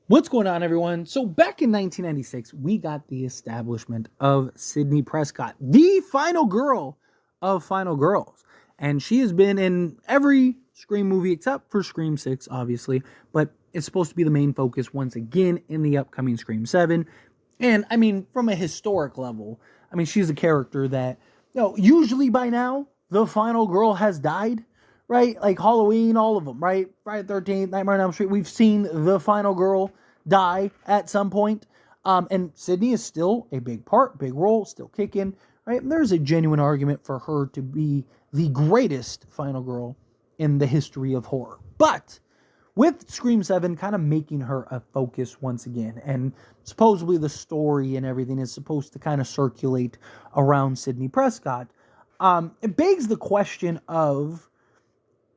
What's going on, everyone? So back in 1996, we got the establishment of Sidney Prescott, the final girl of Final Girls. And she has been in every Scream movie except for Scream 6, obviously. But it's supposed to be the main focus once again in the upcoming Scream 7. And, I mean, from a historic level, I mean, she's a character that, usually by now, the final girl has died, right? Like Halloween, all of them, right? Friday the 13th, Nightmare on Elm Street. We've seen the final girl die at some point. And Sidney is still a big part, big role, still kicking, right? And there's a genuine argument for her to be the greatest final girl in the history of horror. But with Scream 7 kind of making her a focus once again, and supposedly the story and everything is supposed to kind of circulate around Sidney Prescott, it begs the question of,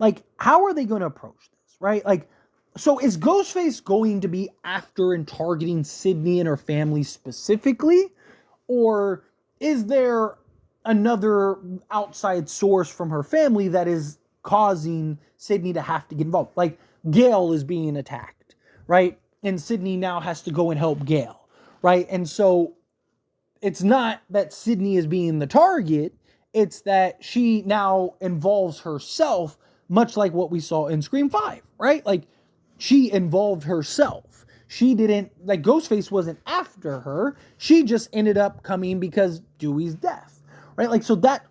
like, how are they going to approach this, right? Like, so is Ghostface going to be after and targeting Sidney and her family specifically? Or is there another outside source from her family that is causing Sidney to have to get involved? Like, Gail is being attacked, right? And Sidney now has to go and help Gail, right? And so it's not that Sidney is being the target, it's that she now involves herself, much like what we saw in Scream 5, right? Like, she involved herself. She didn't, like, Ghostface wasn't after her. She just ended up coming because Dewey's death, right? Like, so that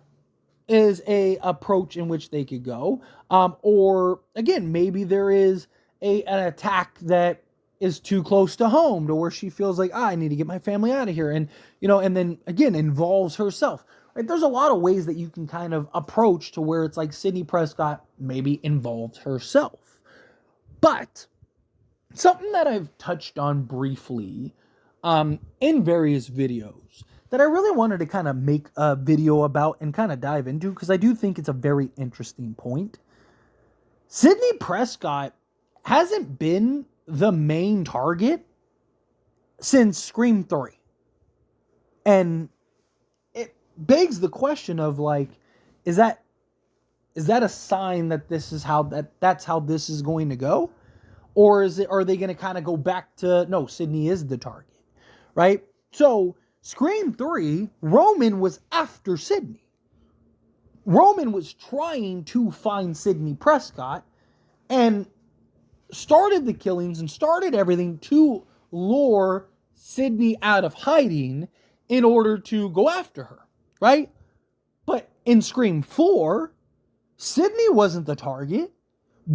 is a approach in which they could go. Or, again, maybe there is an attack that is too close to home to where she feels like, I need to get my family out of here. And, and then, again, involves herself. Right? There's a lot of ways that you can kind of approach to where it's like Sidney Prescott maybe involved herself. But something that I've touched on briefly in various videos that I really wanted to kind of make a video about and kind of dive into, because I do think it's a very interesting point. Sidney Prescott hasn't been the main target since Scream 3. And it begs the question of, like, is that a sign that that's how this is going to go? Or are they going to kind of go back to, no, Sidney is the target, right? So, Scream 3, Roman was after Sidney. Roman was trying to find Sidney Prescott and started the killings and started everything to lure Sidney out of hiding in order to go after her, right? But in Scream 4, Sidney wasn't the target.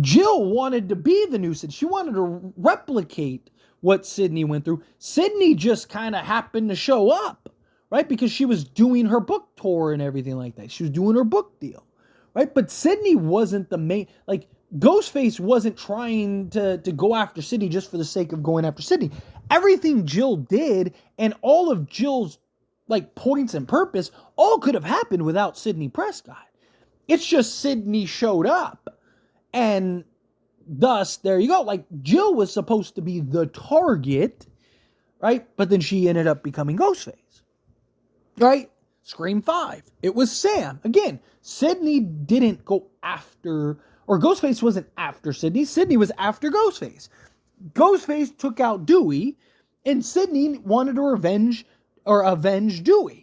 Jill wanted to be the new Sidney. She wanted to replicate what Sidney went through. Sidney just kind of happened to show up, right? Because she was doing her book tour and everything like that. She was doing her book deal, right? But Sidney wasn't the main, like, Ghostface wasn't trying to go after Sidney just for the sake of going after Sidney. Everything Jill did and all of Jill's, like, points and purpose all could have happened without Sidney Prescott. It's just Sidney showed up. And thus, there you go. Like, Jill was supposed to be the target, right? But then she ended up becoming Ghostface, right? Scream 5. It was Sam. Again, Sidney didn't go after, or Ghostface wasn't after Sidney. Sidney was after Ghostface. Ghostface took out Dewey, and Sidney wanted to avenge Dewey.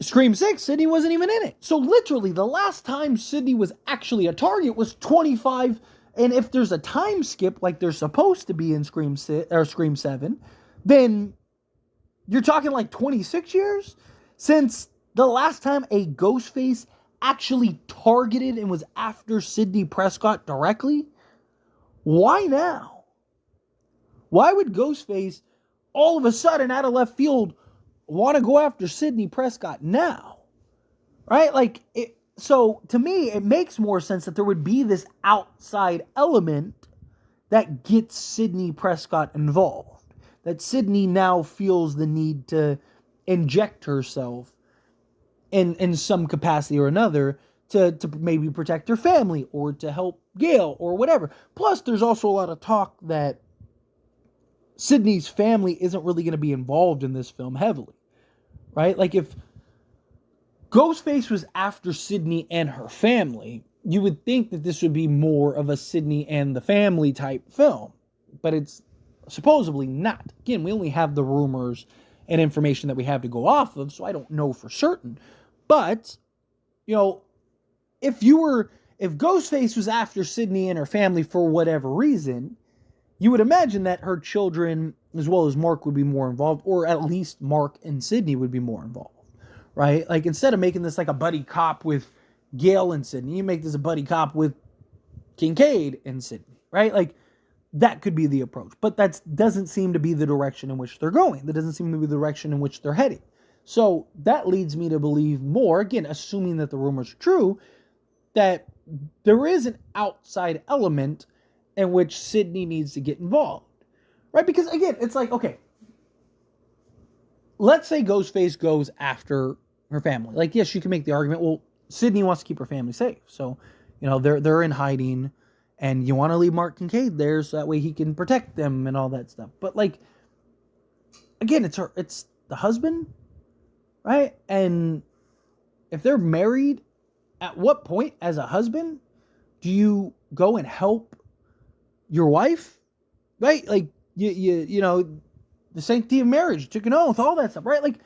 Scream 6, Sidney wasn't even in it. So literally, the last time Sidney was actually a target was 25. And if there's a time skip like there's supposed to be in Scream 7, then you're talking like 26 years since the last time a Ghostface actually targeted and was after Sidney Prescott directly. Why now? Why would Ghostface all of a sudden out of left field want to go after Sidney Prescott now, right? Like, so to me, it makes more sense that there would be this outside element that gets Sidney Prescott involved. That Sidney now feels the need to inject herself in some capacity or another to maybe protect her family or to help Gail or whatever. Plus, there's also a lot of talk that Sidney's family isn't really going to be involved in this film heavily. Right? Like, if Ghostface was after Sidney and her family, you would think that this would be more of a Sidney and the family type film. But it's supposedly not. Again, we only have the rumors and information that we have to go off of, so I don't know for certain. But, you know, if Ghostface was after Sidney and her family for whatever reason, you would imagine that her children, as well as Mark, would be more involved, or at least Mark and Sidney would be more involved, right? Like, instead of making this like a buddy cop with Gail and Sidney, you make this a buddy cop with Kincaid and Sidney, right? Like, that could be the approach. But that doesn't seem to be the direction in which they're going. That doesn't seem to be the direction in which they're heading. So that leads me to believe more, again, assuming that the rumors are true, that there is an outside element in which Sidney needs to get involved, right? Because again, it's like, okay, let's say Ghostface goes after her family. Like, yes, you can make the argument, well, Sidney wants to keep her family safe. So, you know, they're in hiding and you want to leave Mark Kincaid there so that way he can protect them and all that stuff. But like, again, it's the husband, right? And if they're married, at what point as a husband do you go and help your wife, right? Like, you know, the sanctity of marriage, took an oath, all that stuff, right? Like,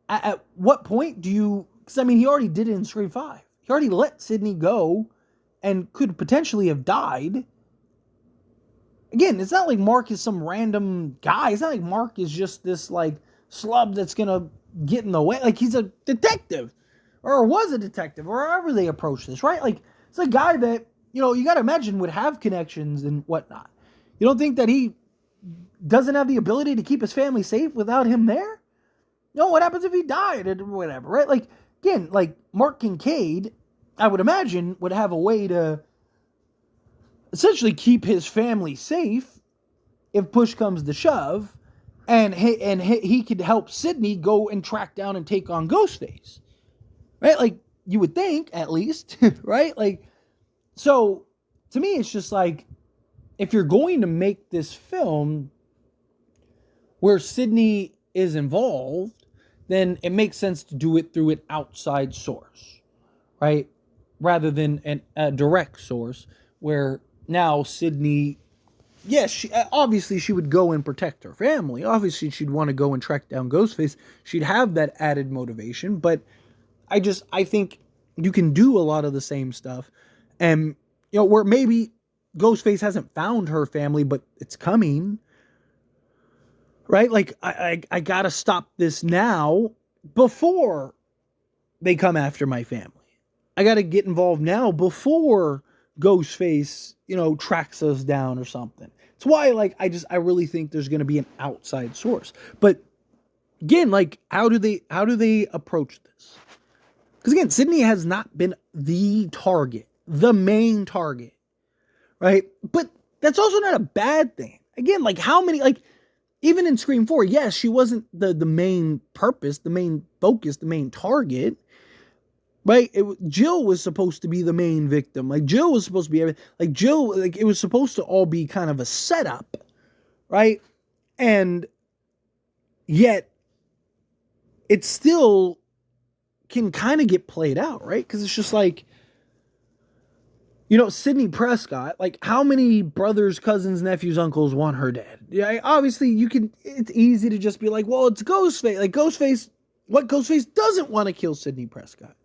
at what point do you, because I mean, he already did it in Scream 5. He already let Sidney go and could potentially have died. Again, it's not like Mark is some random guy. It's not like Mark is just this, like, slub that's going to get in the way. Like, he's a detective, or was a detective, or however they approach this, right? Like, it's a guy that, you know, you got to imagine would have connections and whatnot. You don't think that he doesn't have the ability to keep his family safe without him there? You know, what happens if he died or whatever, right? Like, again, like, Mark Kincaid, I would imagine, would have a way to essentially keep his family safe if push comes to shove, and he could help Sidney go and track down and take on Ghostface, right? Like, you would think, at least, right? Like, so, to me, it's just like, if you're going to make this film where Sidney is involved, then it makes sense to do it through an outside source, right? Rather than a direct source where now Sidney, yes, obviously she would go and protect her family. Obviously she'd want to go and track down Ghostface. She'd have that added motivation, but I think you can do a lot of the same stuff. And, you know, where maybe Ghostface hasn't found her family, but it's coming, right? Like, I gotta stop this now before they come after my family. I gotta get involved now before Ghostface, you know, tracks us down or something. It's why, like, I really think there's gonna be an outside source. But again, like, how do they approach this? Because again, Sidney has not been the target, the main target, right? But that's also not a bad thing. Again, like, how many, like, even in Scream 4, yes, she wasn't the main purpose, the main focus, the main target, right? Jill was supposed to be the main victim. Like, Jill was supposed to be, like, Jill, like, it was supposed to all be kind of a setup, right? And yet, it still can kind of get played out, right? Because it's just like, you know, Sidney Prescott, like, how many brothers, cousins, nephews, uncles want her dead? Yeah, obviously it's easy to just be like, well, it's Ghostface. Like, Ghostface doesn't want to kill Sidney Prescott.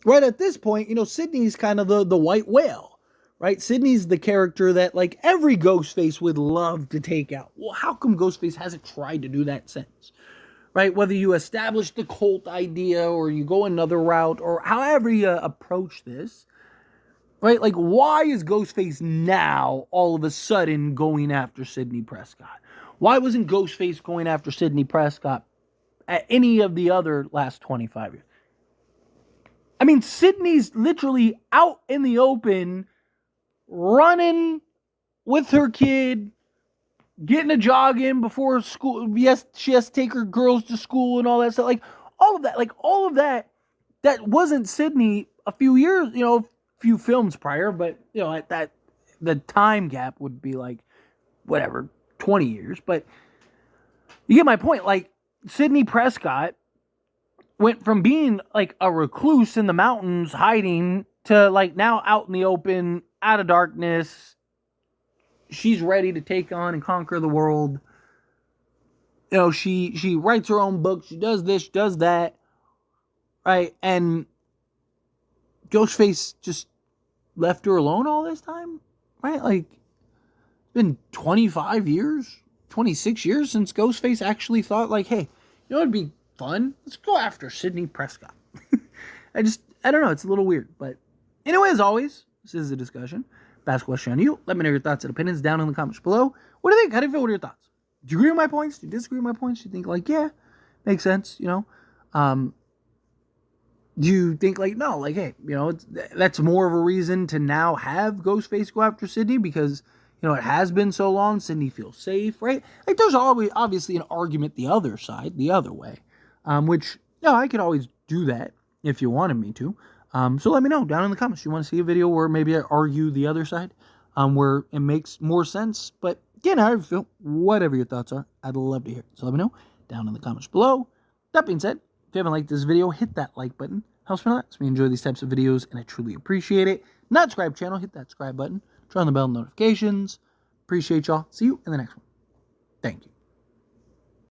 Right at this point, you know, Sidney's kind of the white whale, right? Sidney's the character that, like, every Ghostface would love to take out. Well, how come Ghostface hasn't tried to do that since? Right? Whether you establish the cult idea or you go another route or however you approach this, right? Like, why is Ghostface now all of a sudden going after Sidney Prescott? Why wasn't Ghostface going after Sidney Prescott at any of the other last 25 years? I mean, Sidney's literally out in the open, running with her kid, getting a jog in before school. Yes, she has to take her girls to school and all that stuff. Like, all of that, that wasn't Sidney a few years, you know, a few films prior, but, you know, that the time gap would be like, whatever, 20 years. But you get my point. Like, Sidney Prescott went from being, like, a recluse in the mountains hiding to, like, now out in the open, out of darkness. She's ready to take on and conquer the world. You know, she writes her own book. She does this, she does that, right? And Ghostface just left her alone all this time, right? Like, it's been 25 years, 26 years since Ghostface actually thought, like, hey, you know, it'd be fun. Let's go after Sidney Prescott. I don't know. It's a little weird. But anyway, as always, this is a discussion. Pass question on you. Let me know your thoughts and opinions down in the comments below. What do you think? How do you feel? What are your thoughts? Do you agree with my points? Do you disagree with my points? Do you think, like, yeah, makes sense, you know? Do you think, like, no, like, hey, you know, that's more of a reason to now have Ghostface go after Sidney because, you know, it has been so long, Sidney feels safe, right? Like, there's always, obviously, an argument the other side, the other way, which, yeah, I could always do that if you wanted me to. So let me know down in the comments. You want to see a video where maybe I argue the other side, where it makes more sense. But again, however you feel, whatever your thoughts are, I'd love to hear it. So let me know down in the comments below. That being said, if you haven't liked this video, hit that like button. Helps me a lot. Lets me enjoy these types of videos, and I truly appreciate it. Not subscribe channel, hit that subscribe button. Turn on the bell notifications. Appreciate y'all. See you in the next one. Thank you.